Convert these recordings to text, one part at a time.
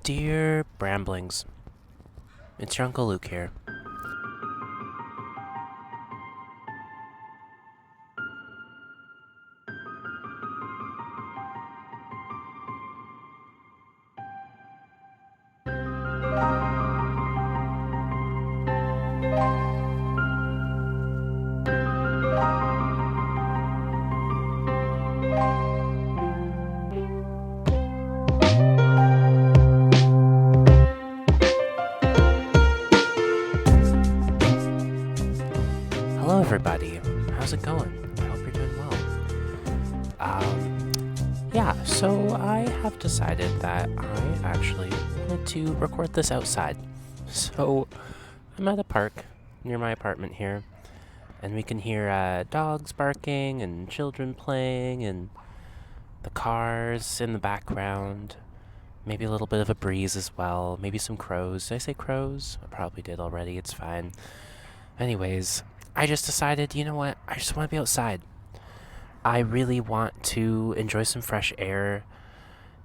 Dear Bramblings, it's your Uncle Luke here. Hello everybody, how's it going? I hope you're doing well. So I have decided that I actually wanted to record this outside. So I'm at a park near my apartment here, and we can hear dogs barking and children playing and the cars in the background. Maybe a little bit of a breeze as well, maybe some crows. Did I say crows? I probably did already, it's fine. Anyways, I just decided, you know what, I just want to be outside. I really want to enjoy some fresh air.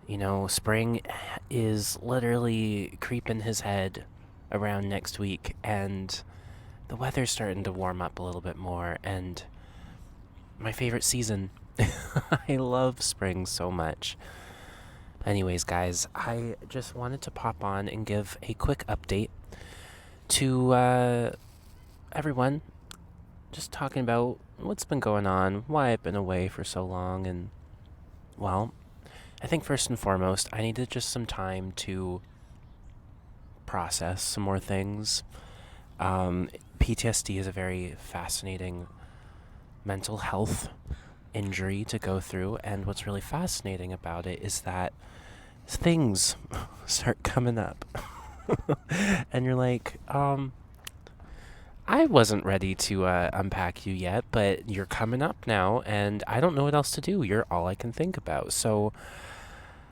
You know, spring is literally creeping his head around next week, and the weather's starting to warm up a little bit more, and my favorite season. I love spring so much. Anyways, guys, I just wanted to pop on and give a quick update to everyone. Just talking about what's been going on, why I've been away for so long, and, well, I think first and foremost, I needed just some time to process some more things. PTSD is a very fascinating mental health injury to go through, and what's really fascinating about it is that things start coming up. And you're like, I wasn't ready to unpack you yet, but you're coming up now, and I don't know what else to do. You're all I can think about. So,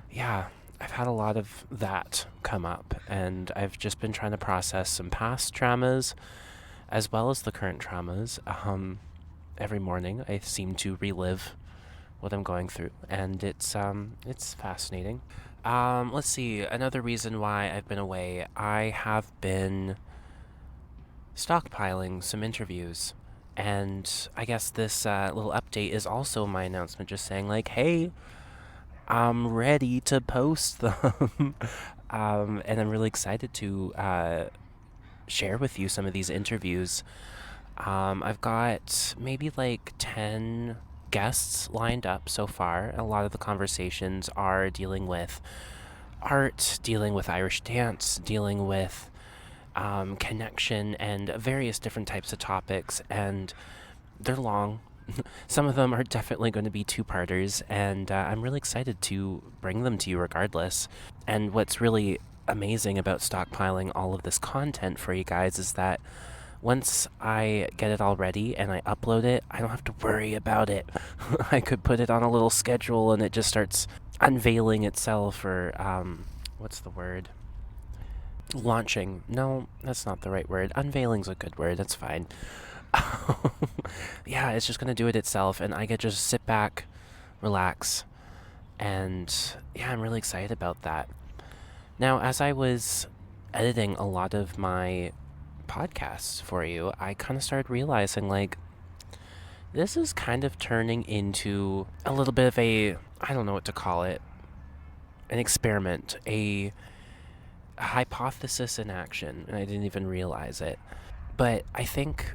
yeah, I've had a lot of that come up, and I've just been trying to process some past traumas as well as the current traumas. Every morning, I seem to relive what I'm going through, and it's fascinating. Let's see. Another reason why I've been away, I have been stockpiling some interviews, and I guess this little update is also my announcement, just saying like, hey, I'm ready to post them. And I'm really excited to share with you some of these interviews. I've got maybe like 10 guests lined up so far. A lot of the conversations are dealing with art, dealing with Irish dance, dealing with connection, and various different types of topics, and they're long. Some of them are definitely going to be two-parters, and I'm really excited to bring them to you regardless. And what's really amazing about stockpiling all of this content for you guys is that once I get it all ready and I upload it, I don't have to worry about it. I could put it on a little schedule and it just starts unveiling itself, or what's the word? Launching. No, that's not the right word. Unveiling's a good word. That's fine. Yeah, it's just going to do it itself, and I get to just sit back, relax, and yeah, I'm really excited about that. Now, as I was editing a lot of my podcasts for you, I kind of started realizing, like, this is kind of turning into a little bit of a, I don't know what to call it, an experiment, a hypothesis in action, and I didn't even realize it. But I think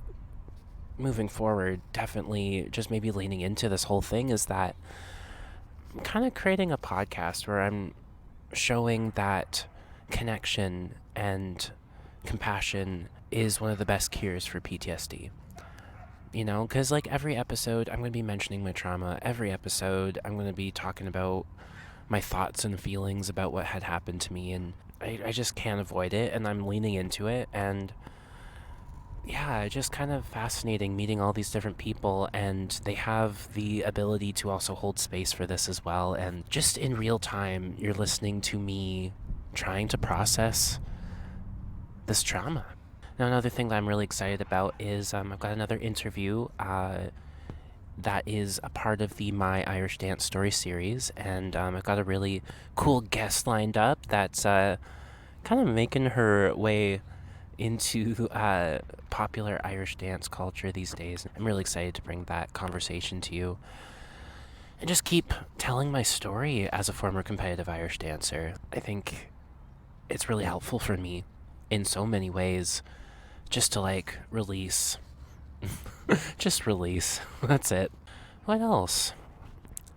moving forward, definitely just maybe leaning into this whole thing, is that I'm kind of creating a podcast where I'm showing that connection and compassion is one of the best cures for PTSD. You know, because like every episode, I'm going to be mentioning my trauma. Every episode, I'm going to be talking about my thoughts and feelings about what had happened to me, and I just can't avoid it, and I'm leaning into it, and yeah, just kind of fascinating meeting all these different people, and they have the ability to also hold space for this as well, and just in real time, you're listening to me trying to process this trauma. Now, another thing that I'm really excited about is I've got another interview that is a part of the My Irish Dance Story series, and I've got a really cool guest lined up that's kind of making her way into popular Irish dance culture these days. I'm really excited to bring that conversation to you and just keep telling my story as a former competitive Irish dancer. I think it's really helpful for me in so many ways just to like release. Just release. That's it. What else?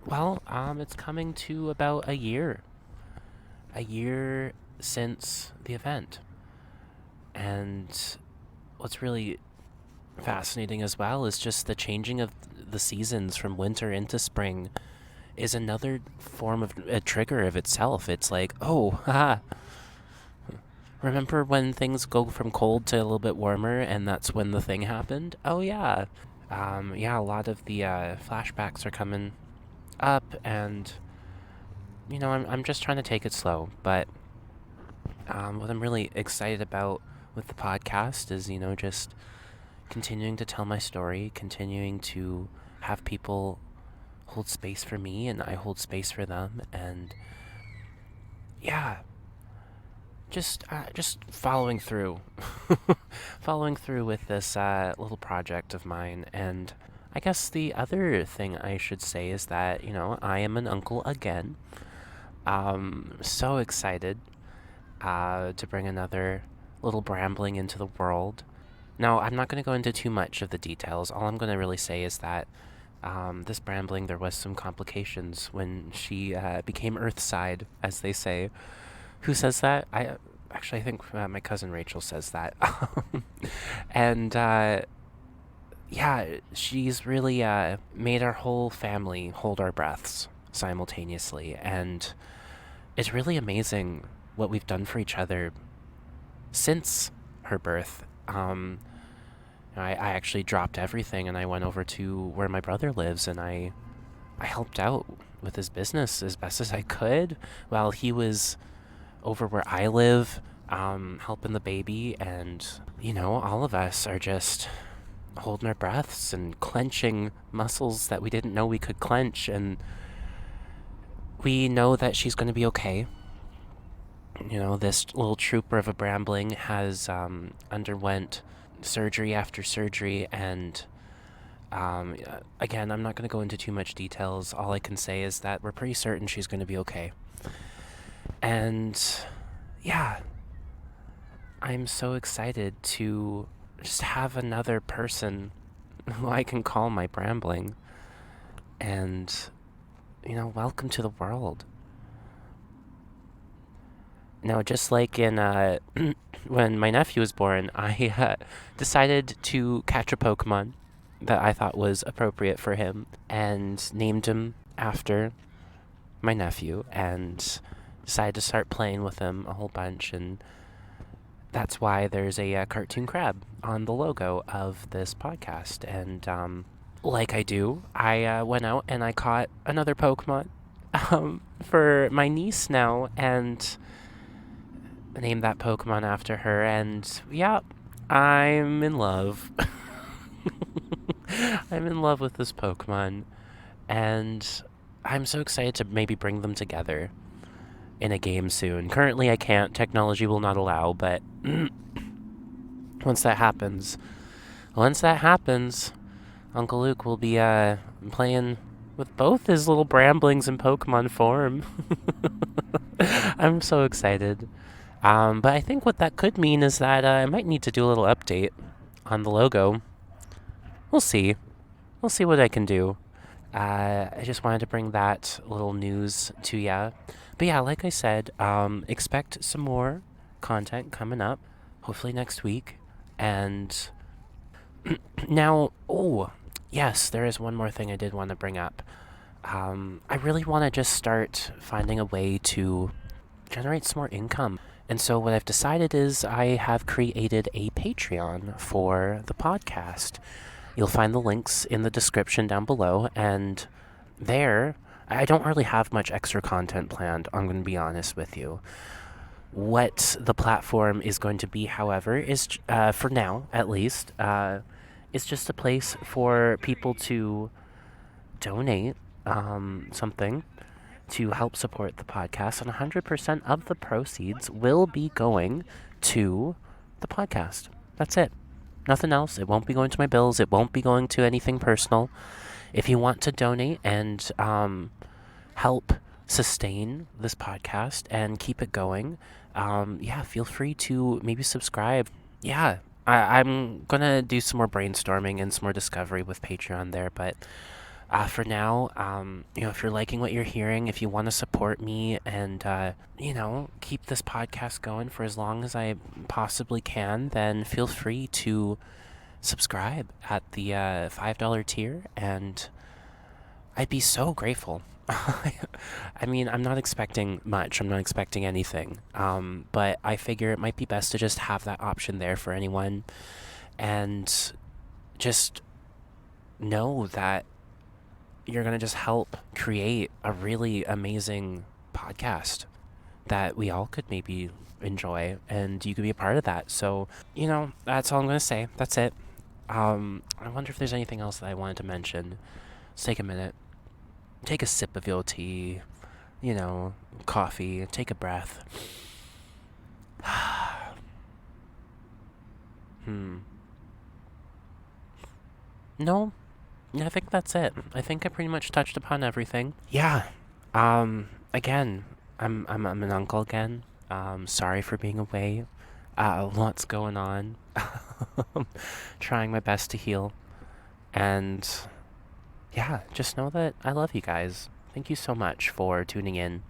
Well, it's coming to about a year. A year since the event. And what's really fascinating as well is just the changing of the seasons from winter into spring is another form of a trigger of itself. It's like, oh, haha. Remember when things go from cold to a little bit warmer and that's when the thing happened? Oh, yeah. Yeah, a lot of the flashbacks are coming up, and, I'm just trying to take it slow. But what I'm really excited about with the podcast is, just continuing to tell my story, continuing to have people hold space for me and I hold space for them, and yeah, just following through, following through with this little project of mine. And I guess the other thing I should say is that I am an uncle again. So excited to bring another little Brambling into the world. Now, I'm not going to go into too much of the details. All I'm going to really say is that this Brambling, there was some complications when she became Earthside, as they say. Who says that? I think my cousin Rachel says that. And yeah, she's really made our whole family hold our breaths simultaneously, and it's really amazing what we've done for each other since her birth. I actually dropped everything and I went over to where my brother lives, and I helped out with his business as best as I could while he was over where I live, helping the baby. And, all of us are just holding our breaths and clenching muscles that we didn't know we could clench. And we know that she's going to be okay. This little trooper of a Brambling has underwent surgery after surgery, and again, I'm not going to go into too much details. All I can say is that we're pretty certain she's going to be okay. And yeah, I'm so excited to just have another person who I can call my Brambling. And, welcome to the world. Now, just like in when my nephew was born, I decided to catch a Pokemon that I thought was appropriate for him and named him after my nephew, and decided to start playing with him a whole bunch. And that's why there's a cartoon crab on the logo of this podcast. And like I do, I went out and I caught another Pokemon for my niece now, and named that Pokemon after her. And yeah, I'm in love. I'm in love with this Pokemon, and I'm so excited to maybe bring them together in a game soon. Currently I can't, technology will not allow, but once that happens, Uncle Luke will be playing with both his little Bramblings in Pokemon form. I'm so excited. But I think what that could mean is that I might need to do a little update on the logo. We'll see. We'll see what I can do. I just wanted to bring that little news to ya. But yeah, like I said, expect some more content coming up, hopefully next week. And now, yes, there is one more thing I did want to bring up. I really want to just start finding a way to generate some more income. And so what I've decided is I have created a Patreon for the podcast. You'll find the links in the description down below, and there, I don't really have much extra content planned, I'm going to be honest with you. What the platform is going to be, however, is, for now at least, is just a place for people to donate something to help support the podcast, and 100% of the proceeds will be going to the podcast. That's it. Nothing else. It won't be going to my bills. It won't be going to anything personal. If you want to donate and help sustain this podcast and keep it going, feel free to maybe subscribe. Yeah, I'm going to do some more brainstorming and some more discovery with Patreon there, but for now, if you're liking what you're hearing, if you want to support me and, keep this podcast going for as long as I possibly can, then feel free to subscribe at the $5 tier, and I'd be so grateful. I mean, I'm not expecting much. I'm not expecting anything. But I figure it might be best to just have that option there for anyone, and just know that you're going to just help create a really amazing podcast that we all could maybe enjoy, and you could be a part of that. So, that's all I'm going to say. That's it. I wonder if there's anything else that I wanted to mention. Let's take a minute. Take a sip of your tea, coffee, take a breath. No, I think that's it. I think I pretty much touched upon everything. Yeah. Again, I'm an uncle again. Sorry for being away. Lots going on. Trying my best to heal. And yeah, just know that I love you guys. Thank you so much for tuning in,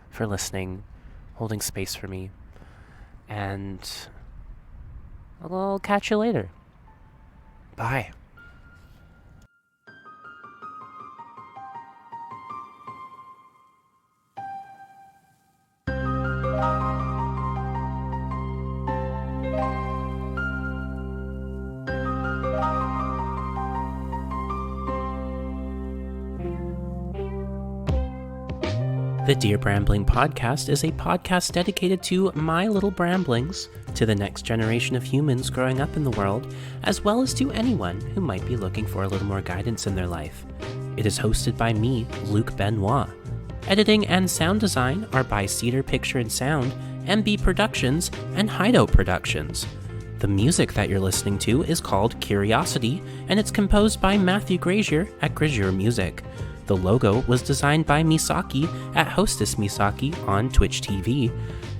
for listening, holding space for me. And I'll catch you later. Bye. The Dear Brambling podcast is a podcast dedicated to my little bramblings, to the next generation of humans growing up in the world, as well as to anyone who might be looking for a little more guidance in their life. It is hosted by me, Luke Benoit. Editing and sound design are by Cedar Picture and Sound, MB Productions, and Hideout Productions. The music that you're listening to is called Curiosity, and it's composed by Matthew Grazier at Grazier Music. The logo was designed by Misaki at Hostess Misaki on Twitch TV.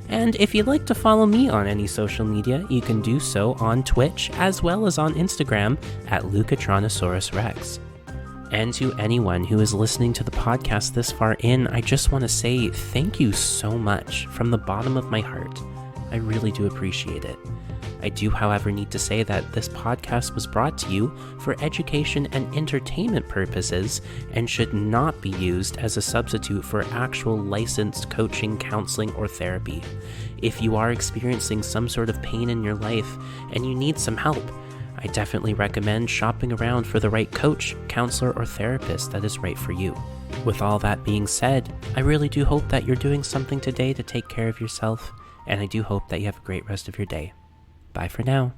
And if you'd like to follow me on any social media, you can do so on Twitch as well as on Instagram at Lucatronosaurus Rex. And to anyone who is listening to the podcast this far in, I just want to say thank you so much from the bottom of my heart. I really do appreciate it. I do, however, need to say that this podcast was brought to you for education and entertainment purposes and should not be used as a substitute for actual licensed coaching, counseling, or therapy. If you are experiencing some sort of pain in your life and you need some help, I definitely recommend shopping around for the right coach, counselor, or therapist that is right for you. With all that being said, I really do hope that you're doing something today to take care of yourself, and I do hope that you have a great rest of your day. Bye for now.